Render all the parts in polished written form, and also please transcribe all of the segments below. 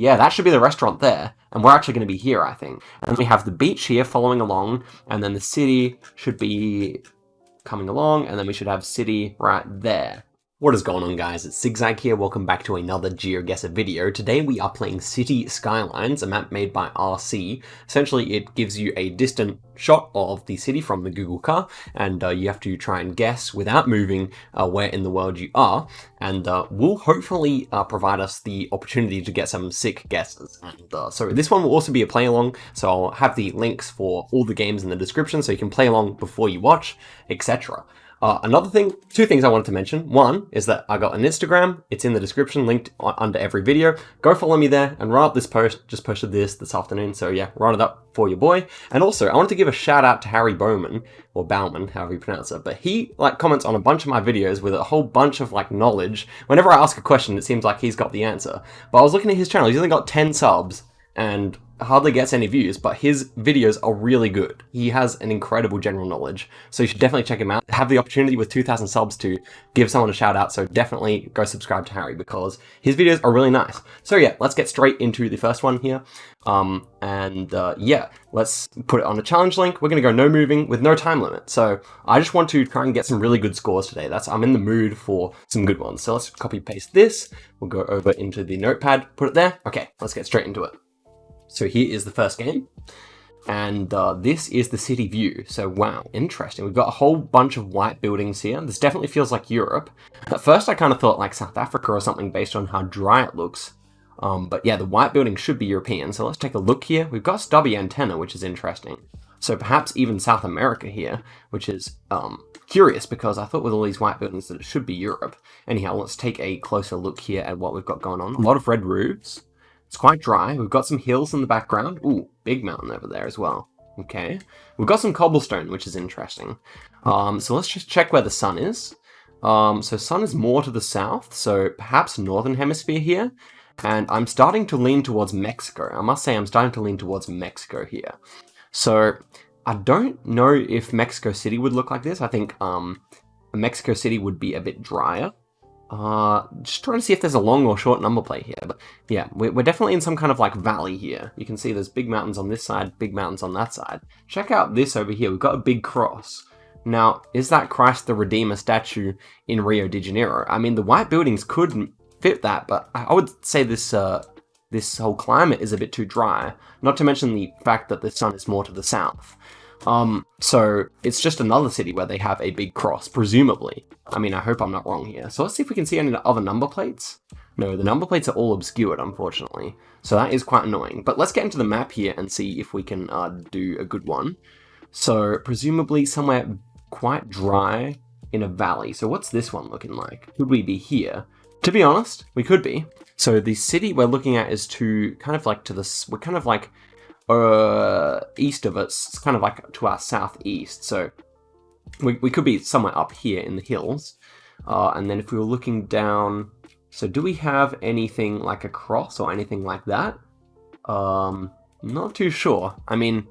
Yeah, that should be the restaurant there. And we're actually going to be here, I think. And we have the beach here following along. And then the city should be coming along. And then we should have city right there. What is going on, guys? It's Zigzag here. Welcome back to another GeoGuessr video. Today we are playing City Skylines, a map made by RC. Essentially, it gives you a distant shot of the city from the Google car, and you have to try and guess without moving where in the world you are. And will hopefully provide us the opportunity to get some sick guesses. And so this one will also be a play along. So I'll have the links for all the games in the description, so you can play along before you watch, etc. Two things I wanted to mention. One is that I got an Instagram. It's in the description, linked under every video. Go follow me there and run up this post. Just posted this afternoon. So yeah, run it up for your boy. And also, I wanted to give a shout out to Harry Bowman, or Bauman, however you pronounce it. But he comments on a bunch of my videos with a whole bunch of knowledge. Whenever I ask a question, it seems like he's got the answer. But I was looking at his channel. He's only got 10 subs and hardly gets any views, but his videos are really good. He has an incredible general knowledge, so you should definitely check him out. Have the opportunity with 2,000 subs to give someone a shout out, so definitely go subscribe to Harry because his videos are really nice. So yeah, let's get straight into the first one here. Yeah, let's put it on a challenge link. We're gonna go no moving with no time limit. So I just want to try and get some really good scores today. I'm in the mood for some good ones. So let's copy paste this. We'll go over into the notepad, put it there. Okay, let's get straight into it. So here is the first game, and this is the city view. So wow, interesting. We've got a whole bunch of white buildings here. This definitely feels like Europe. At first I kind of thought like South Africa or something based on how dry it looks. But yeah, the white buildings should be European. So let's take a look here. We've got stubby antenna, which is interesting. So perhaps even South America here, which is curious because I thought with all these white buildings that it should be Europe. Anyhow, let's take a closer look here at what we've got going on. A lot of red roofs. It's quite dry. We've got some hills in the background. Ooh, big mountain over there as well. Okay. We've got some cobblestone, which is interesting. So let's just check where the sun is. So sun is more to the south, so perhaps northern hemisphere here. And I'm starting to lean towards Mexico. I must say I'm starting to lean towards Mexico here. So I don't know if Mexico City would look like this. I think Mexico City would be a bit drier. Just trying to see if there's a long or short number plate here, but yeah, we're definitely in some kind of valley here. You can see there's big mountains on this side, big mountains on that side. Check out this over here. We've got a big cross. Now, is that Christ the Redeemer statue in Rio de Janeiro? I mean, the white buildings could fit that, but I would say this whole climate is a bit too dry, not to mention the fact that the sun is more to the south. So it's just another city where they have a big cross, presumably. I mean, I hope I'm not wrong here. So let's see if we can see any other number plates. No, the number plates are all obscured, unfortunately. So that is quite annoying. But let's get into the map here and see if we can do a good one. So presumably somewhere quite dry in a valley. So what's this one looking like? Could we be here? To be honest, we could be. So the city we're looking at is we're kind of east of us. It's kind of like to our southeast. So we could be somewhere up here in the hills. And then if we were looking down, so do we have anything like a cross or anything like that? Not too sure. I mean,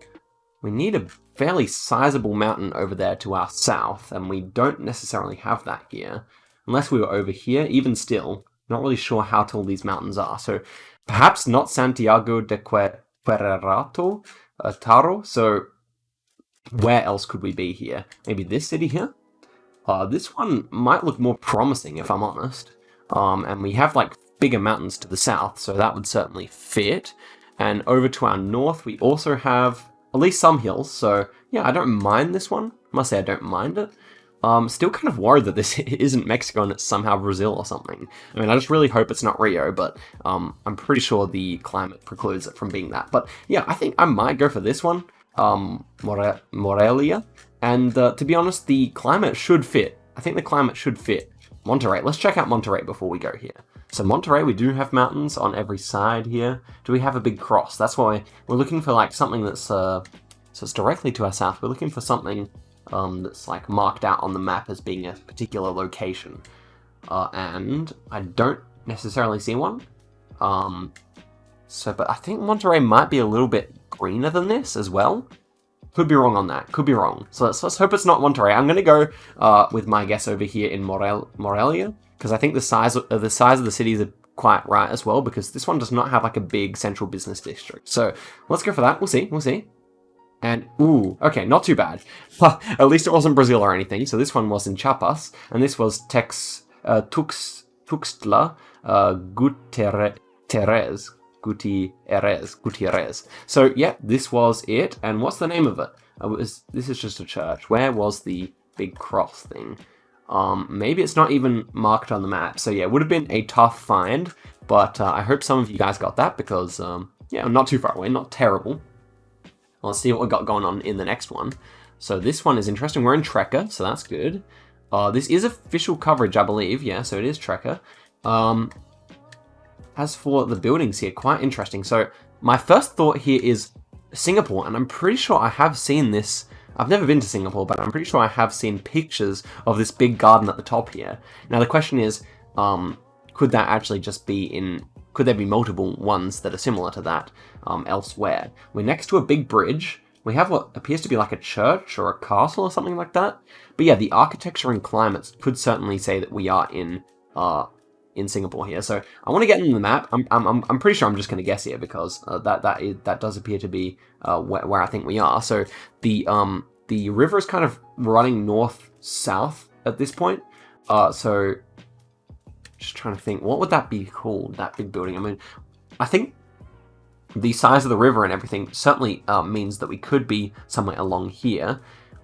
we need a fairly sizable mountain over there to our south, and we don't necessarily have that here. Unless we were over here, even still, not really sure how tall these mountains are. So perhaps not Santiago de Querétaro, Taro. So where else could we be here? Maybe this city here? This one might look more promising if I'm honest. And we have bigger mountains to the south, so that would certainly fit. And over to our north, we also have at least some hills. So yeah, I don't mind this one. I must say I don't mind it. Still kind of worried that this isn't Mexico and it's somehow Brazil or something. I mean, I just really hope it's not Rio, but I'm pretty sure the climate precludes it from being that. But yeah, I think I might go for this one, Morelia. And to be honest, the climate should fit. I think the climate should fit. Monterrey. Let's check out Monterrey before we go here. So Monterrey, we do have mountains on every side here. Do we have a big cross? That's why we're looking for something that's so it's directly to our south. We're looking for something that's marked out on the map as being a particular location. And I don't necessarily see one. But I think Monterrey might be a little bit greener than this as well. Could be wrong on that. Could be wrong. So let's hope it's not Monterrey. I'm going to go with my guess over here in Morelia, because I think the size of the city is quite right as well, because this one does not have like a big central business district. So let's go for that. We'll see. And, ooh, okay, not too bad. At least it wasn't Brazil or anything. So this one was in Chiapas, and this was Tuxtla Gutierrez. So, yeah, this was it. And what's the name of it? This is just a church. Where was the big cross thing? Maybe it's not even marked on the map. So, yeah, it would have been a tough find. But I hope some of you guys got that because, yeah, not too far away, not terrible. Let's see what we've got going on in the next one. So this one is interesting. We're in Trekker, so that's good. This is official coverage, I believe. Yeah, so it is Trekker. As for the buildings here, quite interesting. So my first thought here is Singapore, and I'm pretty sure I have seen this. I've never been to Singapore, but I'm pretty sure I have seen pictures of this big garden at the top here. Now the question is, could that actually just be in... Could there be multiple ones that are similar to that elsewhere? We're next to a big bridge. We have what appears to be like a church or a castle or something like that. But yeah, the architecture and climates could certainly say that we are in Singapore here. So I want to get in the map. I'm pretty sure I'm just going to guess here because that does appear to be where I think we are. So the river is kind of running north-south at this point. So just trying to think, what would that be called, that big building? I mean, I think the size of the river and everything certainly means that we could be somewhere along here,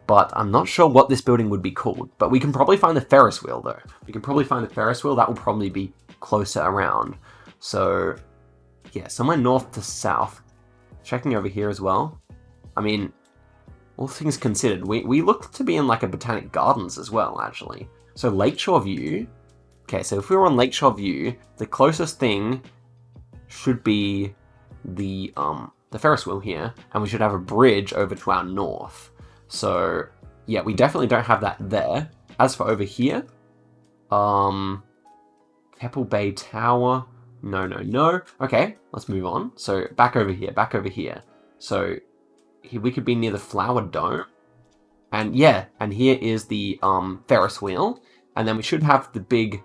but I'm not sure what this building would be called. But we can probably find the Ferris wheel, though. We can probably find the Ferris wheel. That will probably be closer around. So, yeah, somewhere north to south. Checking over here as well. I mean, all things considered, we look to be in like a botanic gardens as well, actually. So Lakeshore View. Okay, so if we were on Lakeshore View, the closest thing should be the Ferris wheel here, and we should have a bridge over to our north. So, yeah, we definitely don't have that there. As for over here, Keppel Bay Tower, no. Okay, let's move on. So, back over here. So, here we could be near the Flower Dome. And yeah, and here is the Ferris wheel. And then we should have the big...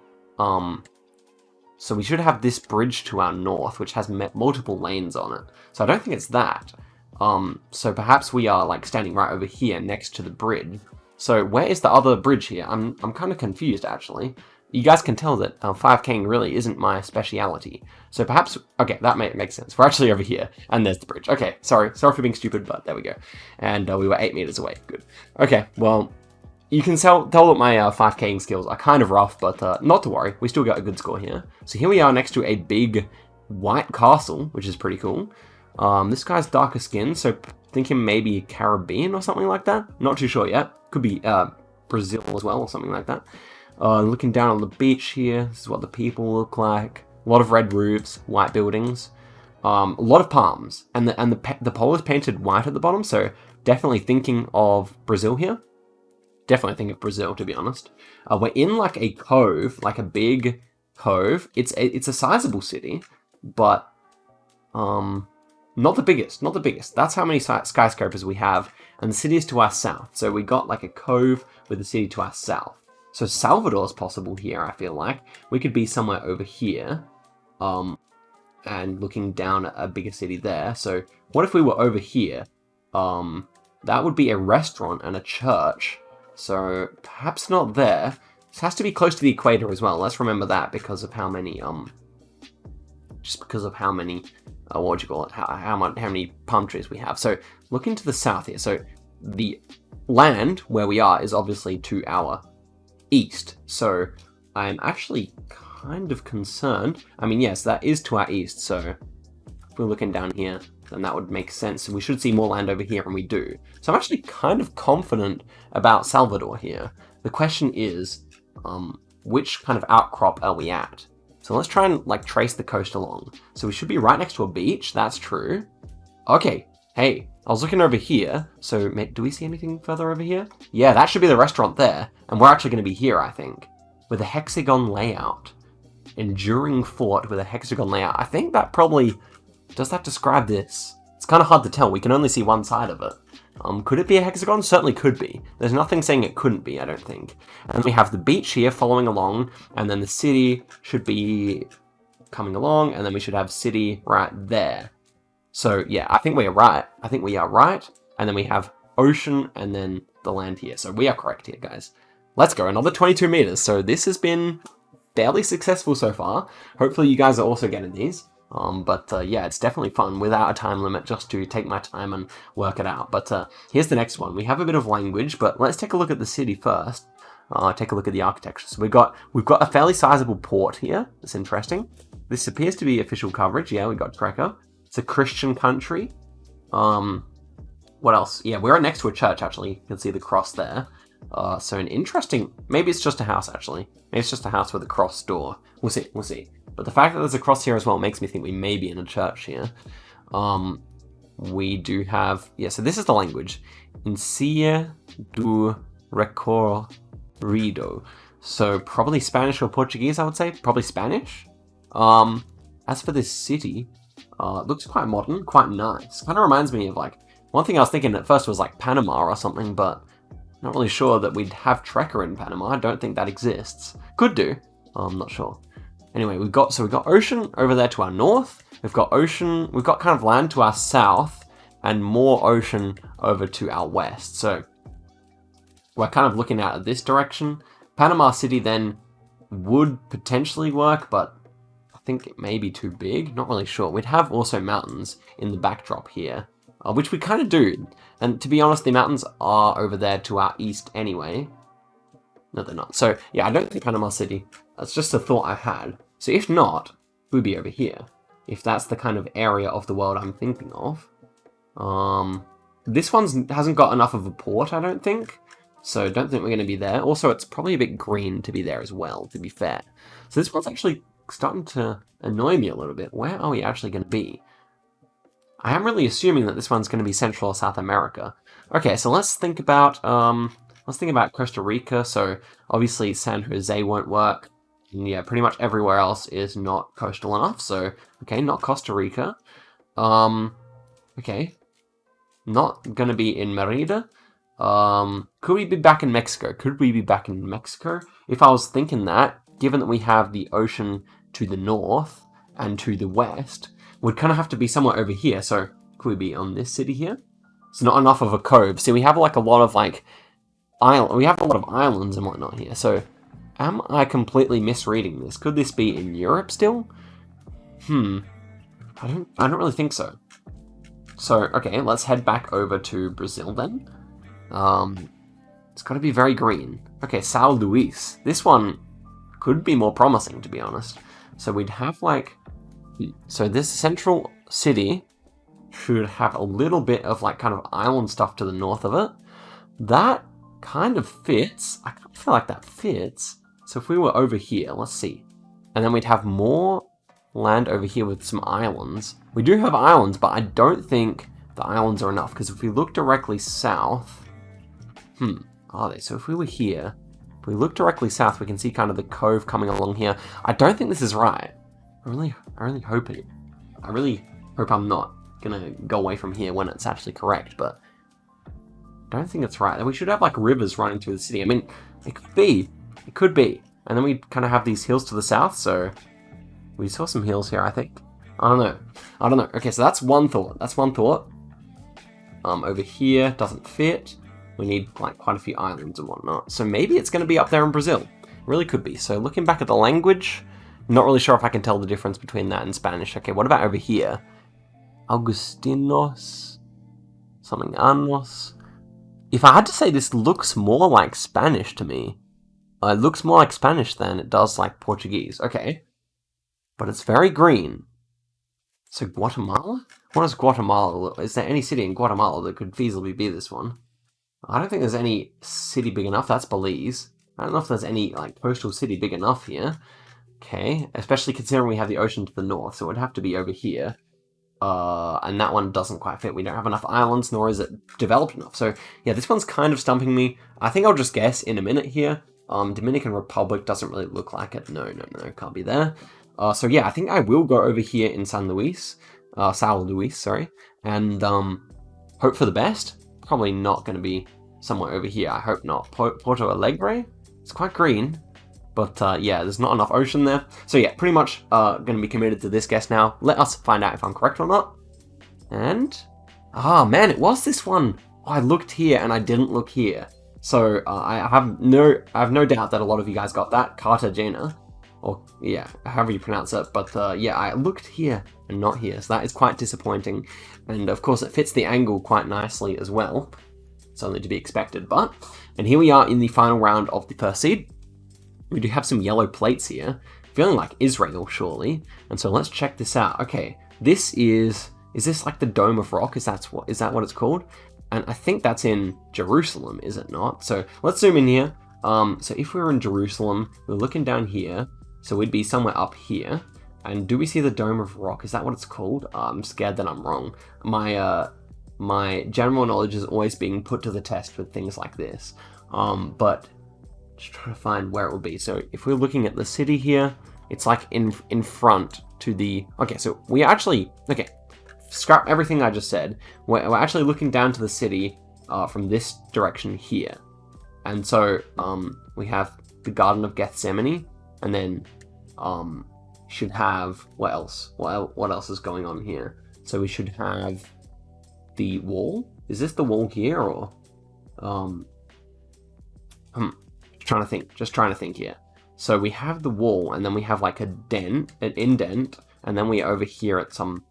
So we should have this bridge to our north, which has multiple lanes on it. So I don't think it's that. So perhaps we are like standing right over here next to the bridge. So where is the other bridge here? I'm kind of confused actually. You guys can tell that 5K'ing really isn't my speciality. So perhaps, okay, that makes sense. We're actually over here, and there's the bridge. Okay, sorry for being stupid, but there we go. And we were 8 meters away. Good. Okay, well. You can tell that my 5K'ing skills are kind of rough, but not to worry. We still got a good score here. So here we are next to a big white castle, which is pretty cool. This guy's darker skin, so thinking maybe Caribbean or something like that. Not too sure yet. Could be Brazil as well or something like that. Looking down on the beach here, this is what the people look like. A lot of red roofs, white buildings. A lot of palms. And the pole is painted white at the bottom, so definitely thinking of Brazil here. Definitely think of Brazil, to be honest. We're in like a cove, like a big cove. It's a sizable city, but not the biggest. That's how many skyscrapers we have, and the city is to our south. So we got like a cove with the city to our south. So Salvador's possible here, I feel like. We could be somewhere over here, and looking down at a bigger city there. So what if we were over here? That would be a restaurant and a church. So perhaps not there. This has to be close to the equator as well. Let's remember that because of how many what would you call it? How many palm trees we have. So looking to the south here. So the land where we are is obviously to our east. So I'm actually kind of concerned. I mean, yes, that is to our east. So if we're looking down here, then that would make sense. And we should see more land over here, and we do. So I'm actually kind of confident about Salvador here. The question is, which kind of outcrop are we at? So let's try and like trace the coast along. So we should be right next to a beach. That's true. Okay. Hey, I was looking over here. So do we see anything further over here? Yeah, that should be the restaurant there. And we're actually going to be here, I think, with a hexagon layout. Enduring fort with a hexagon layout. I think that probably... Does that describe this? It's kind of hard to tell. We can only see one side of it. Could it be a hexagon? Certainly could be. There's nothing saying it couldn't be, I don't think. And then we have the beach here following along, and then the city should be coming along, and then we should have city right there. So yeah, I think we are right. I think we are right. And then we have ocean and then the land here. So we are correct here, guys. Let's go, another 22 meters. So this has been fairly successful so far. Hopefully you guys are also getting these. Yeah, it's definitely fun without a time limit, just to take my time and work it out. But here's the next one. We have a bit of language, but let's take a look at the city first. Take a look at the architecture. So we've got a fairly sizable port here. That's interesting. This appears to be official coverage. Yeah, we got tracker. It's a Christian country. What else? Yeah, we're next to a church, actually. You can see the cross there. So an interesting... Maybe it's just a house, actually. Maybe it's just a house with a cross door. We'll see, we'll see. But the fact that there's a cross here as well makes me think we may be in a church here. We do have... Yeah, so this is the language. Encia do Recorrido. So probably Spanish or Portuguese, I would say. Probably Spanish. As for this city, it looks quite modern, quite nice. Kind of reminds me of, like... One thing I was thinking at first was, like, Panama or something, but... Not really sure that we'd have Trekker in Panama. I don't think that exists. Could do. I'm not sure. Anyway, we've got ocean over there to our north. We've got ocean. We've got kind of land to our south, and more ocean over to our west. So we're kind of looking out at this direction. Panama City then would potentially work, but I think it may be too big. Not really sure. We'd have also mountains in the backdrop here, which we kind of do. And to be honest, the mountains are over there to our east anyway. No, they're not. So, yeah, I don't think Panama City. That's just a thought I had. So if not, we'd be over here. If that's the kind of area of the world I'm thinking of. This one hasn't got enough of a port, I don't think. So don't think we're going to be there. Also, it's probably a bit green to be there as well, to be fair. So this one's actually starting to annoy me a little bit. Where are we actually going to be? I am really assuming that this one's going to be Central or South America. Okay, so let's think about Costa Rica. So obviously San Jose won't work. And yeah, pretty much everywhere else is not coastal enough. So okay, not Costa Rica. Okay, not going to be in Merida. Could we be back in Mexico? Could we be back in Mexico? If I was thinking that, given that we have the ocean to the north and to the west, would kind of have to be somewhere over here. So could we be on this city here? It's not enough of a cove. See, we have like a lot of like we have a lot of islands and whatnot here. So am I completely misreading this? Could this be in Europe still? I don't really think so. So okay, let's head back over to Brazil then. It's got to be very green. Okay, São Luís. This one could be more promising, to be honest. So we'd have like... So this central city should have a little bit of like kind of island stuff to the north of it. That kind of fits. I kind of feel like that fits. So if we were over here, let's see. And then we'd have more land over here with some islands. We do have islands, but I don't think the islands are enough. Because if we look directly south... are they? So if we were here, if we look directly south, we can see kind of the cove coming along here. I don't think this is right. I really hope it. I really hope I'm not gonna go away from here when it's actually correct, but I don't think it's right. We should have like rivers running through the city. I mean, it could be. It could be. And then we kind of have these hills to the south, so we saw some hills here, I think. I don't know. Okay, so that's one thought. Over here doesn't fit. We need like quite a few islands and whatnot. So maybe it's going to be up there in Brazil. It really could be. So looking back at the language, not really sure if I can tell the difference between that and Spanish. Okay, what about over here? Augustinos, something anos. If I had to say, this looks more like Spanish to me. It looks more like Spanish than it does like Portuguese. Okay, but it's very green. So Guatemala? What does Guatemala look? Is there any city in Guatemala that could feasibly be this one? I don't think there's any city big enough. That's Belize. I don't know if there's any like coastal city big enough here. Okay, especially considering we have the ocean to the north, so it would have to be over here. And that one doesn't quite fit. We don't have enough islands, nor is it developed enough. So yeah, this one's kind of stumping me. I think I'll just guess in a minute here. Dominican Republic doesn't really look like it. No, can't be there. So yeah, I think I will go over here in São Luís, sorry, and hope for the best. Probably not going to be somewhere over here. I hope not. Porto Alegre? It's quite green. But yeah, there's not enough ocean there. So yeah, pretty much going to be committed to this guess now. Let us find out if I'm correct or not. And, man, it was this one. Oh, I looked here and I didn't look here. So I have no doubt that a lot of you guys got that, Cartagena. Or, yeah, however you pronounce it. But yeah, I looked here and not here. So that is quite disappointing. And of course it fits the angle quite nicely as well. It's only to be expected. And here we are in the final round of the first seed. We do have some yellow plates here, feeling like Israel, surely. And so let's check this out. Okay, this is this like the Dome of Rock? Is that what it's called? And I think that's in Jerusalem, is it not? So let's zoom in here. So if we were in Jerusalem, we're looking down here, so we'd be somewhere up here. And do we see the Dome of Rock? Is that what it's called? I'm scared that I'm wrong. My general knowledge is always being put to the test with things like this. But just trying to find where it will be. So if we're looking at the city here, it's like in front to the... Okay, so we actually... Okay, scrap everything I just said. We're actually looking down to the city from this direction here. And so we have the Garden of Gethsemane, and then should have... What else? What else is going on here? So we should have the wall. Is this the wall here, or... Just trying to think here. So we have the wall, and then we have like an indent, and then we're over here at some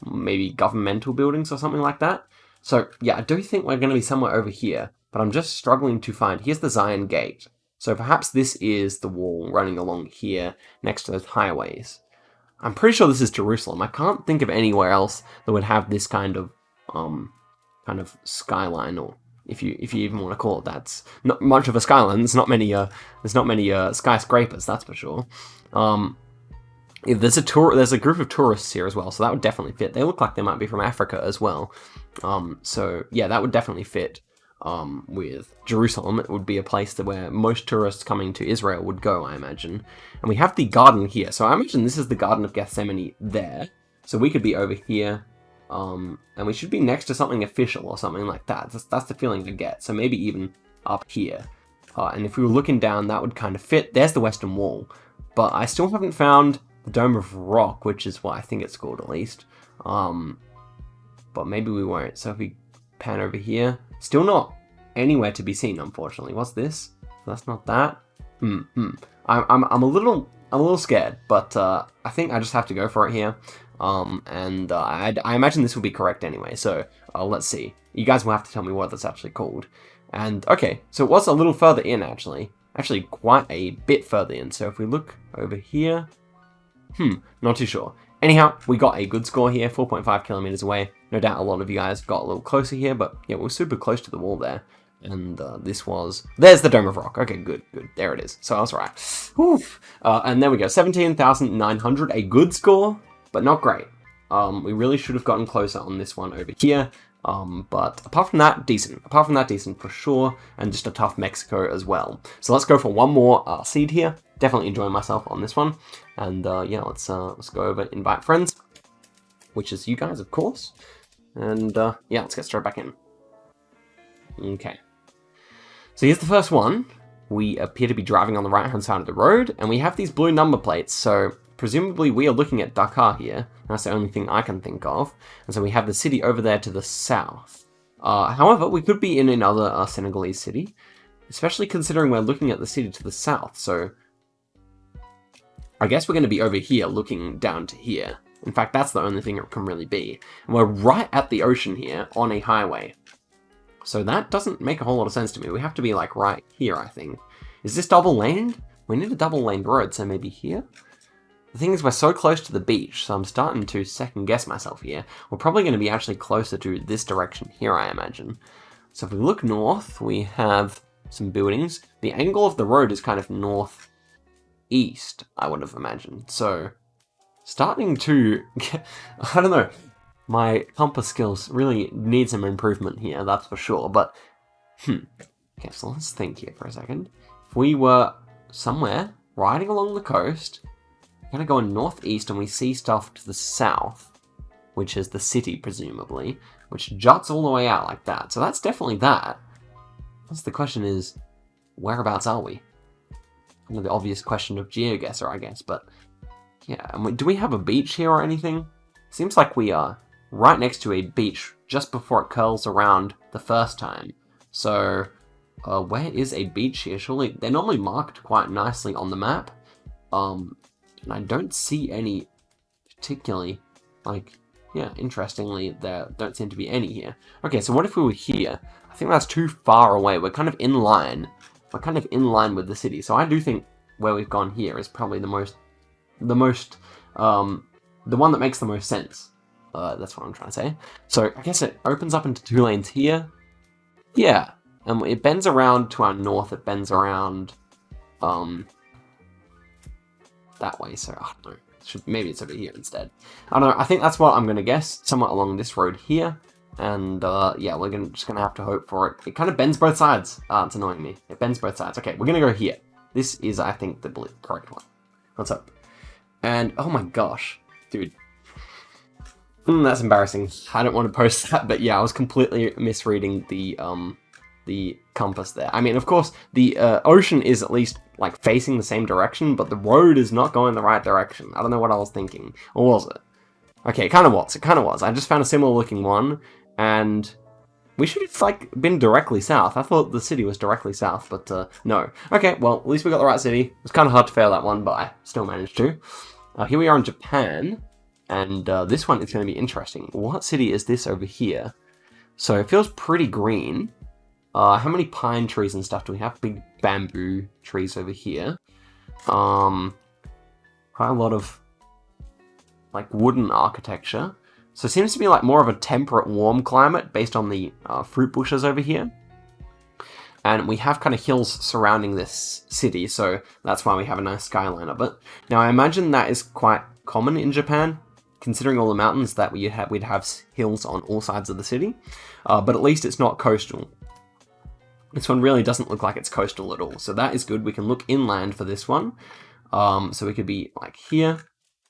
maybe governmental buildings or something like that. So yeah, I do think we're going to be somewhere over here, but I'm just struggling to find. Here's the Zion Gate. So perhaps this is the wall running along here next to those highways. I'm pretty sure this is Jerusalem. I can't think of anywhere else that would have this kind of skyline, or if you even want to call it that. It's not much of a skyline. There's not many skyscrapers, that's for sure. There's a group of tourists here as well, so that would definitely fit. They look like they might be from Africa as well. So yeah, that would definitely fit with Jerusalem. It would be a place where most tourists coming to Israel would go, I imagine. And we have the garden here. So I imagine this is the Garden of Gethsemane there. So we could be over here. And we should be next to something official or something like that. That's the feeling I get. So maybe even up here. And if we were looking down, that would kind of fit. There's the Western Wall. But I still haven't found the Dome of Rock, which is what I think it's called at least. But maybe we won't. So if we pan over here, still not anywhere to be seen, unfortunately. What's this? That's not that. I'm a little scared, but I think I just have to go for it here. I imagine this will be correct anyway, so let's see. You guys will have to tell me what that's actually called. And okay, so it was a little further in actually quite a bit further in. So if we look over here, not too sure. Anyhow, we got a good score here, 4.5 kilometers away. No doubt a lot of you guys got a little closer here, but yeah, we were super close to the wall there. And there's the Dome of Rock. Okay, good. There it is. So I was right. And there we go, 17,900, a good score, but not great. We really should have gotten closer on this one over here. But apart from that, decent. For sure. And just a tough Mexico as well. So let's go for one more seed here. Definitely enjoying myself on this one. And yeah, let's go over invite friends, which is you guys, of course. And yeah, let's get straight back in. Okay. So here's the first one. We appear to be driving on the right-hand side of the road, and we have these blue number plates. So presumably we are looking at Dakar here. That's the only thing I can think of. And so we have the city over there to the south. However, we could be in another Senegalese city, especially considering we're looking at the city to the south. So I guess we're going to be over here looking down to here. In fact, that's the only thing it can really be. And we're right at the ocean here on a highway. So that doesn't make a whole lot of sense to me. We have to be like right here, I think. Is this double laned? We need a double laned road, so maybe here? The thing is, we're so close to the beach, so I'm starting to second guess myself here. We're probably going to be actually closer to this direction here, I imagine. So if we look north, we have some buildings. The angle of the road is kind of northeast, I would have imagined. So starting to get, I don't know. My compass skills really need some improvement here, that's for sure, but, okay, so let's think here for a second. If we were somewhere riding along the coast, kind of going northeast, and we see stuff to the south, which is the city, presumably, which juts all the way out like that, so that's definitely that. That's the question is, whereabouts are we? kind of the obvious question of GeoGuessr, I guess, but yeah. And do we have a beach here or anything? Seems like we are right next to a beach just before it curls around the first time. So, where is a beach here? Surely, they're normally marked quite nicely on the map. And I don't see any particularly, like, yeah, interestingly, there don't seem to be any here. Okay, so what if we were here? I think that's too far away. We're kind of in line. We're kind of in line with the city. So I do think where we've gone here is probably the one that makes the most sense. That's what I'm trying to say. So I guess it opens up into 2 lanes here. Yeah, and it bends around to our north. It bends around, that way. So I don't know. Maybe it's over here instead. I don't know. I think that's what I'm gonna guess. Somewhat along this road here. And yeah, we're just gonna have to hope for it. It kind of bends both sides. It's annoying me. It bends both sides. Okay, we're gonna go here. This is, I think, the correct one. Let's hope. And oh my gosh, dude. That's embarrassing. I don't want to post that, but yeah, I was completely misreading the compass there. I mean, of course, the ocean is at least like facing the same direction, but the road is not going the right direction. I don't know what I was thinking, or was it? Okay, it kind of was. It kind of was. I just found a similar looking one, and we should have like been directly south. I thought the city was directly south, but no. Okay, well, at least we got the right city. It was kind of hard to fail that one, but I still managed to. Here we are in Japan, and this one is going to be interesting. What city is this over here? So it feels pretty green. How many pine trees and stuff do we have? Big bamboo trees over here. Quite a lot of like wooden architecture. So it seems to be like more of a temperate, warm climate based on the fruit bushes over here. And we have kind of hills surrounding this city, so that's why we have a nice skyline of it. Now, I imagine that is quite common in Japan, considering all the mountains that we'd have hills on all sides of the city. But at least it's not coastal. This one really doesn't look like it's coastal at all, so that is good. We can look inland for this one. So we could be like here.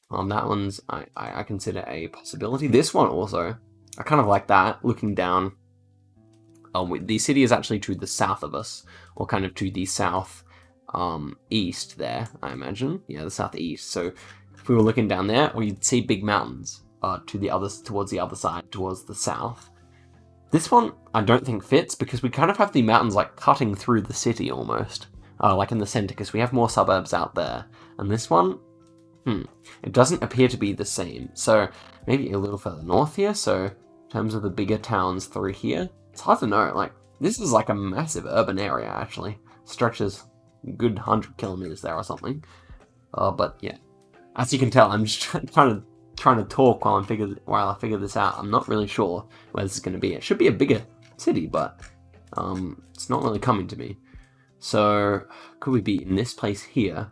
That one's, I consider a possibility. This one also, I kind of like that, looking down. The city is actually to the south of us, or kind of to the south east there, I imagine. Yeah, the southeast. So if we were looking down there, we'd see big mountains towards the other side, towards the south. This one, I don't think fits, because we kind of have the mountains like cutting through the city almost. Like in the center, because we have more suburbs out there. And this one, it doesn't appear to be the same. So maybe a little further north here. So in terms of the bigger towns through here, it's hard to know. Like, this is like a massive urban area, actually. Stretches a good 100 kilometers there or something. But yeah, as you can tell, I'm just trying to talk while I figure this out. I'm not really sure where this is going to be. It should be a bigger city, but it's not really coming to me. So could we be in this place here?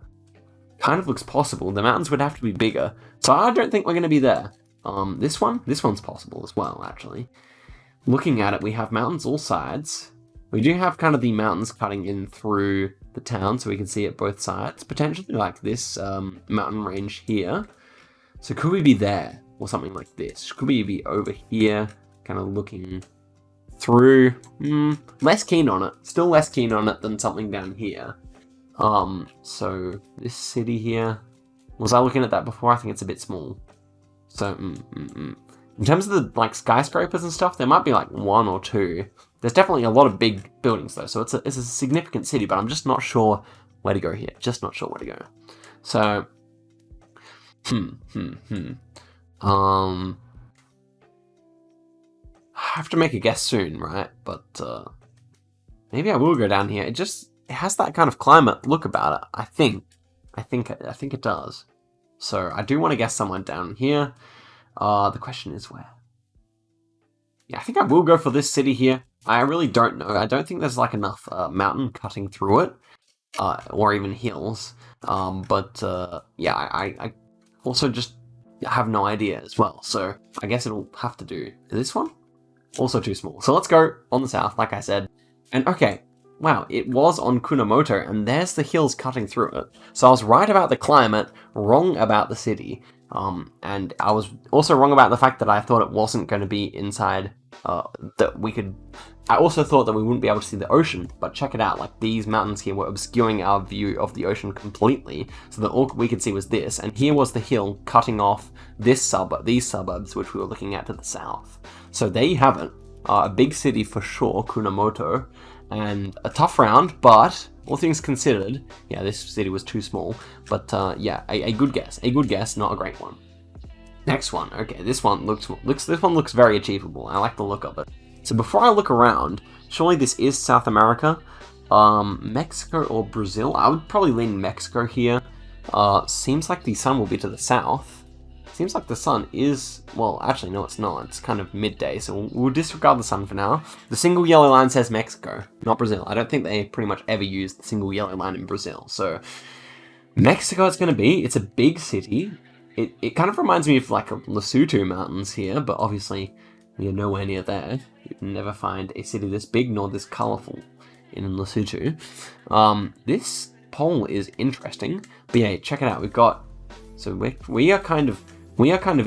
Kind of looks possible. The mountains would have to be bigger, so I don't think we're going to be there. This one's possible as well, actually. Looking at it, we have mountains all sides. We do have kind of the mountains cutting in through the town, so we can see it both sides. Potentially like this mountain range here. So could we be there, or something like this? Could we be over here, kind of looking through? Less keen on it. Still less keen on it than something down here. So this city here, was I looking at that before? I think it's a bit small. So, in terms of the like skyscrapers and stuff, there might be like 1 or 2. There's definitely a lot of big buildings though, so it's a significant city, but I'm just not sure where to go here. Just not sure where to go. So, I have to make a guess soon, right? But maybe I will go down here. It has that kind of climate look about it. I think it does. So I do want to guess somewhere down here. The question is where? Yeah, I think I will go for this city here. I really don't know. I don't think there's like enough mountain cutting through it, or even hills. Yeah, I also just have no idea as well. So I guess it'll have to do. This one? Also too small. So let's go on the south, like I said. And okay, wow, it was on Kunamoto, and there's the hills cutting through it. So I was right about the climate, wrong about the city. And I was also wrong about the fact that I thought it wasn't going to be inside, that we could... I also thought that we wouldn't be able to see the ocean, but check it out, like these mountains here were obscuring our view of the ocean completely, so that all we could see was this, and here was the hill cutting off these suburbs, which we were looking at to the south. So there you have it, a big city for sure, Kunamoto, and a tough round, but all things considered, yeah, this city was too small, but yeah, a good guess, not a great one. Next one, okay, this one looks very achievable. I like the look of it. So before I look around, surely this is South America, Mexico or Brazil. I would probably lean Mexico here. Seems like the sun will be to the south. Seems like the sun is, well, actually no, it's not. It's kind of midday, so we'll disregard the sun for now. The single yellow line says Mexico, not Brazil. I don't think they pretty much ever use the single yellow line in Brazil. So Mexico it's going to be. It's a big city. It kind of reminds me of like Lesotho Mountains here, but obviously we are nowhere near there. You'd never find a city this big nor this colourful in Lesotho. This pole is interesting, but yeah, check it out. We've got, so we are kind of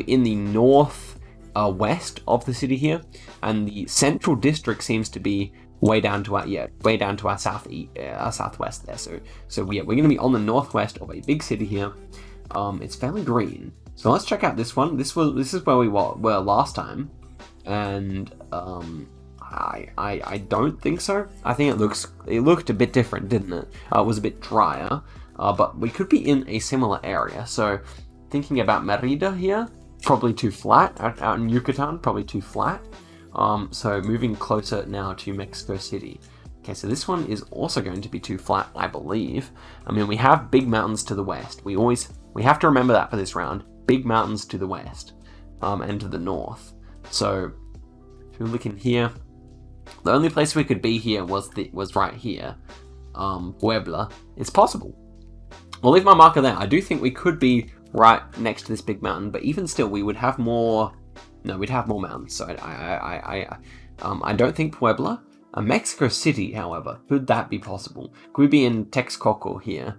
in the north west of the city here, and the central district seems to be way down to our southwest there. So we're going to be on the northwest of a big city here. It's fairly green. So let's check out this one. This is where we were last time, and I don't think so. I think it looked a bit different, didn't it? It was a bit drier, but we could be in a similar area. So thinking about Merida here, probably too flat. Out in Yucatan, probably too flat. So moving closer now to Mexico City. Okay, so this one is also going to be too flat, I believe. I mean, we have big mountains to the west. We have to remember that for this round. Big mountains to the west, and to the north. So if we look in here, the only place we could be here was right here, Puebla. It's possible. I'll leave my marker there. I do think we could be right next to this big mountain, but even still, we would have more. No, we'd have more mountains. So I don't think Puebla. Mexico City, however, could that be possible? Could we be in Texcoco here?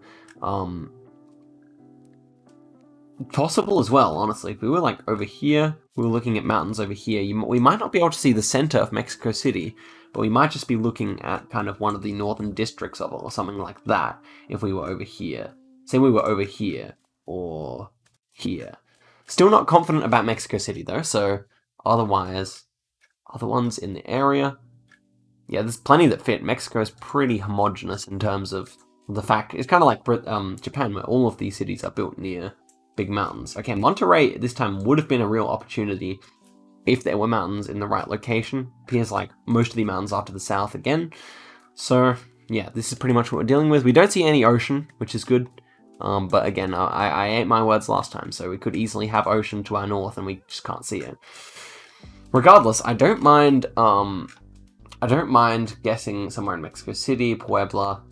Possible as well, honestly. If we were like over here, we were looking at mountains over here, we might not be able to see the center of Mexico City, but we might just be looking at kind of one of the northern districts of it or something like that if we were over here. Say we were over here or here. Still not confident about Mexico City though, so otherwise, other ones in the area. Yeah, there's plenty that fit. Mexico is pretty homogenous in terms of the fact, it's kind of like Japan, where all of these cities are built near big mountains. Okay, Monterrey this time would have been a real opportunity if there were mountains in the right location. Appears like most of the mountains are to the south again. So yeah, this is pretty much what we're dealing with. We don't see any ocean, which is good. But again, I ate my words last time, so we could easily have ocean to our north and we just can't see it. Regardless, I don't mind guessing somewhere in Mexico City, Puebla,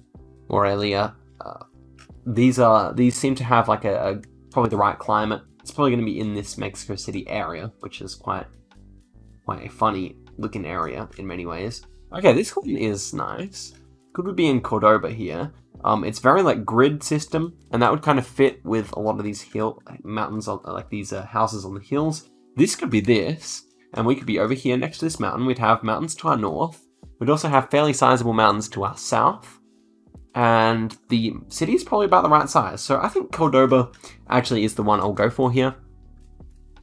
Morelia. These seem to have like a probably the right climate. It's probably going to be in this Mexico City area, which is quite a funny looking area in many ways. Okay, this one is nice. Could we be in Cordoba here? It's very like grid system, and that would kind of fit with a lot of these mountains, like these houses on the hills. This could be this, and we could be over here next to this mountain. We'd have mountains to our north. We'd also have fairly sizable mountains to our south. And the city is probably about the right size. So I think Cordoba actually is the one I'll go for here.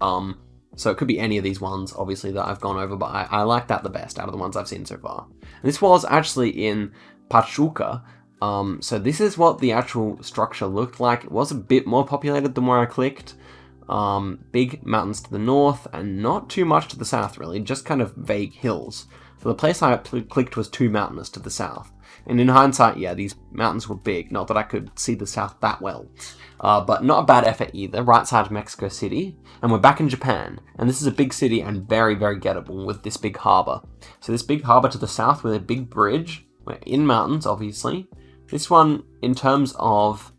So it could be any of these ones, obviously, that I've gone over, but I like that the best out of the ones I've seen so far. And this was actually in Pachuca. So this is what the actual structure looked like. It was a bit more populated than where I clicked. Big mountains to the north and not too much to the south, really. Just kind of vague hills. So the place I clicked was too mountainous to the south. And in hindsight, yeah, these mountains were big. Not that I could see the south that well. But not a bad effort either. Right side of Mexico City. And we're back in Japan. And this is a big city and very, very gettable with this big harbour. So this big harbour to the south with a big bridge. We're in mountains, obviously. This one, in terms of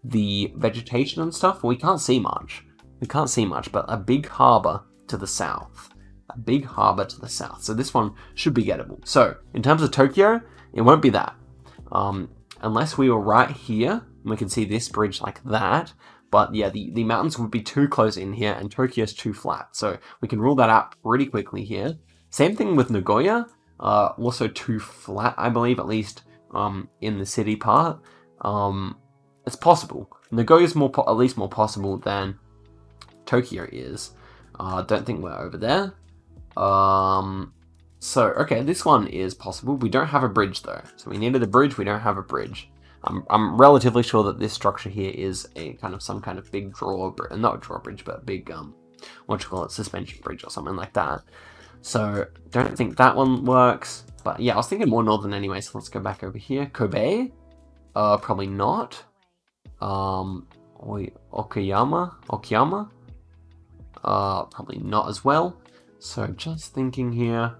the vegetation and stuff, we can't see much. But a big harbour to the south. A big harbour to the south. So this one should be gettable. So, in terms of Tokyo, it won't be that. Unless we were right here, and we can see this bridge like that. But yeah, the mountains would be too close in here, and Tokyo's too flat. So we can rule that out pretty quickly here. Same thing with Nagoya, also too flat, I believe, at least in the city part. It's possible. Nagoya's at least more possible than Tokyo is. Don't think we're over there. So, okay, this one is possible. We don't have a bridge, though. So we needed a bridge, we don't have a bridge. I'm relatively sure that this structure here is some kind of big not a drawbridge, but a big, suspension bridge or something like that. So, don't think that one works. But yeah, I was thinking more northern anyway, so let's go back over here. Kobe? Probably not. Okayama? Probably not as well. So, just thinking here.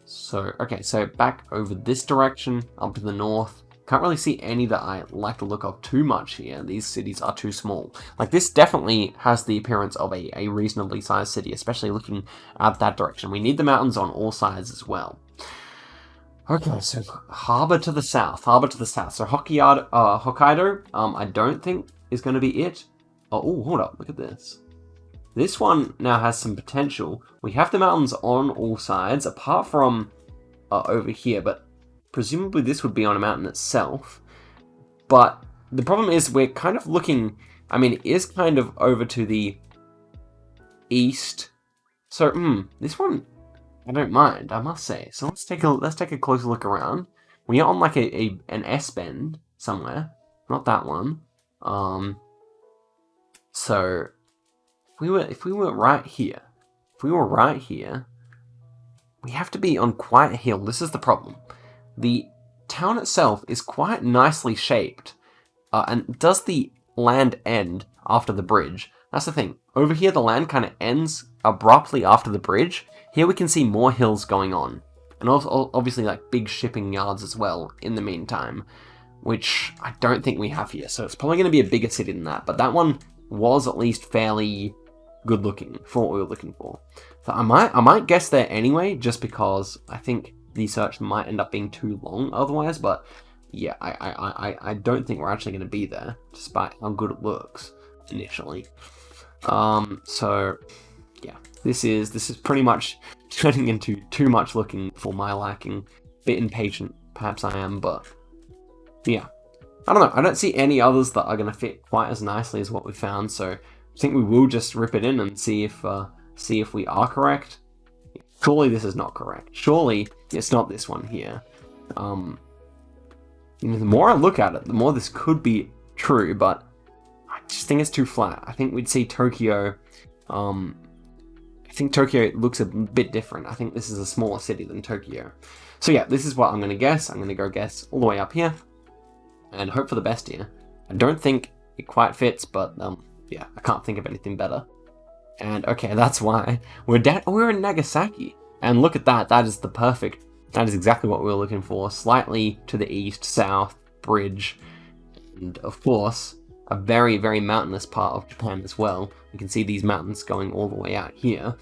So, okay, so back over this direction, up to the north. Can't really see any that I like the look of too much here. These cities are too small. Like, this definitely has the appearance of a reasonably sized city, especially looking at that direction. We need the mountains on all sides as well. Okay, so harbor to the south. So Hokkaido, I don't think is going to be it. Oh, hold up, look at this. This one now has some potential. We have the mountains on all sides, apart from over here, but presumably this would be on a mountain itself. But the problem is we're kind of looking, it is kind of over to the east. So, this one, I don't mind, I must say. So let's take a closer look around. We are on like an S-bend somewhere, not that one. So if we were right here, we have to be on quite a hill. This is the problem. The town itself is quite nicely shaped. And does the land end after the bridge? That's the thing. Over here, the land kind of ends abruptly after the bridge. Here we can see more hills going on. And also, obviously, like, big shipping yards as well in the meantime, which I don't think we have here. So it's probably going to be a bigger city than that. But that one was at least fairly good looking for what we were looking for. So I might guess there anyway, just because I think the search might end up being too long otherwise. But yeah, I don't think we're actually going to be there, despite how good it looks initially. So yeah, this is pretty much turning into too much looking for my liking. Bit impatient, perhaps I am, but yeah, I don't know. I don't see any others that are going to fit quite as nicely as what we found. So I think we will just rip it in and see if we are correct. Surely this is not correct. Surely it's not this one here. The more I look at it, the more this could be true, but I just think it's too flat. I think we'd see Tokyo. I think Tokyo looks a bit different. I think this is a smaller city than Tokyo. So yeah, this is what I'm going to guess. I'm going to go guess all the way up here and hope for the best here. I don't think it quite fits, but yeah, I can't think of anything better. And okay, that's why we're in Nagasaki. And look at that. That is exactly what we were looking for. Slightly to the east, south, bridge, and of course, a very, very mountainous part of Japan as well. You can see these mountains going all the way out here.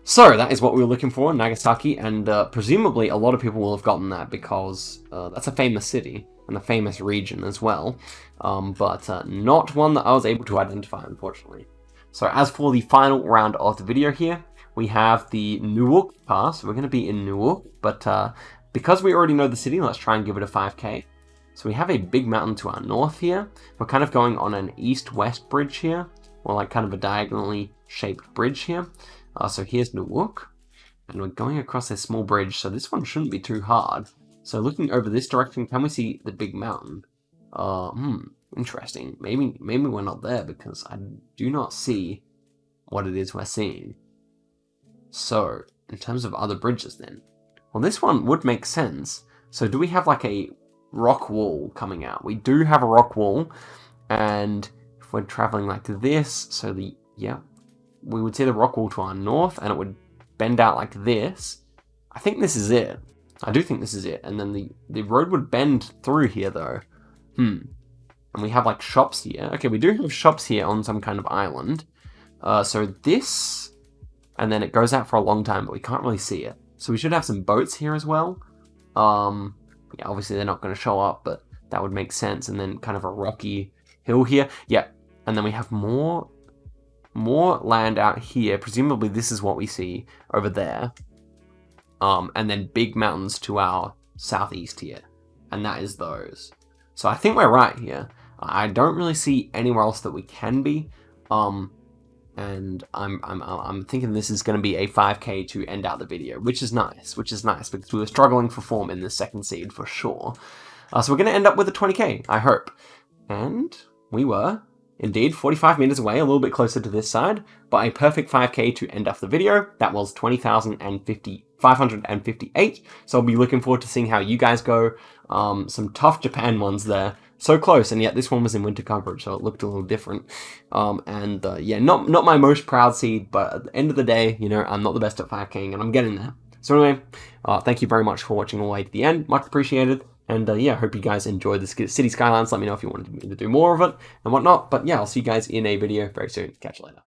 So that is what we were looking for, Nagasaki, and presumably a lot of people will have gotten that because that's a famous city and a famous region as well, but not one that I was able to identify, unfortunately. So as for the final round of the video here, we have the Newark pass. We're going to be in Newark, but because we already know the city, let's try and give it a 5k. So we have a big mountain to our north here. We're kind of going on an east-west bridge here, or like kind of a diagonally shaped bridge here. So here's Newark, and we're going across this small bridge, so this one shouldn't be too hard. So looking over this direction, can we see the big mountain? Interesting. Maybe we're not there because I do not see what it is we're seeing. So, in terms of other bridges then, well, this one would make sense. So do we have like a rock wall coming out? We do have a rock wall, and if we're traveling like this, so we would see the rock wall to our north, and it would bend out like this. I think this is it. I do think this is it. And then the road would bend through here, though. And we have, like, shops here. Okay, we do have shops here on some kind of island. So this... And then it goes out for a long time, but we can't really see it. So we should have some boats here as well. Yeah, obviously they're not going to show up, but that would make sense. And then kind of a rocky hill here. Yeah, and then we have more land out here. Presumably this is what we see over there. And then big mountains to our southeast here. And that is those. So I think we're right here. I don't really see anywhere else that we can be. And I'm thinking this is going to be a 5k to end out the video, which is nice, because we were struggling for form in the second seed for sure. So we're going to end up with a 20k, I hope. And we were, indeed, 45 meters away, a little bit closer to this side, but a perfect 5k to end off the video. That was 20,558. So I'll be looking forward to seeing how you guys go. Some tough Japan ones there. So close, and yet this one was in winter coverage, so it looked a little different. Yeah, not my most proud seed, but at the end of the day, you know, I'm not the best at 5King, and I'm getting there. So anyway, thank you very much for watching all the way to the end. Much appreciated. And yeah, I hope you guys enjoyed the City Skylines. Let me know if you wanted me to do more of it and whatnot. But yeah, I'll see you guys in a video very soon. Catch you later.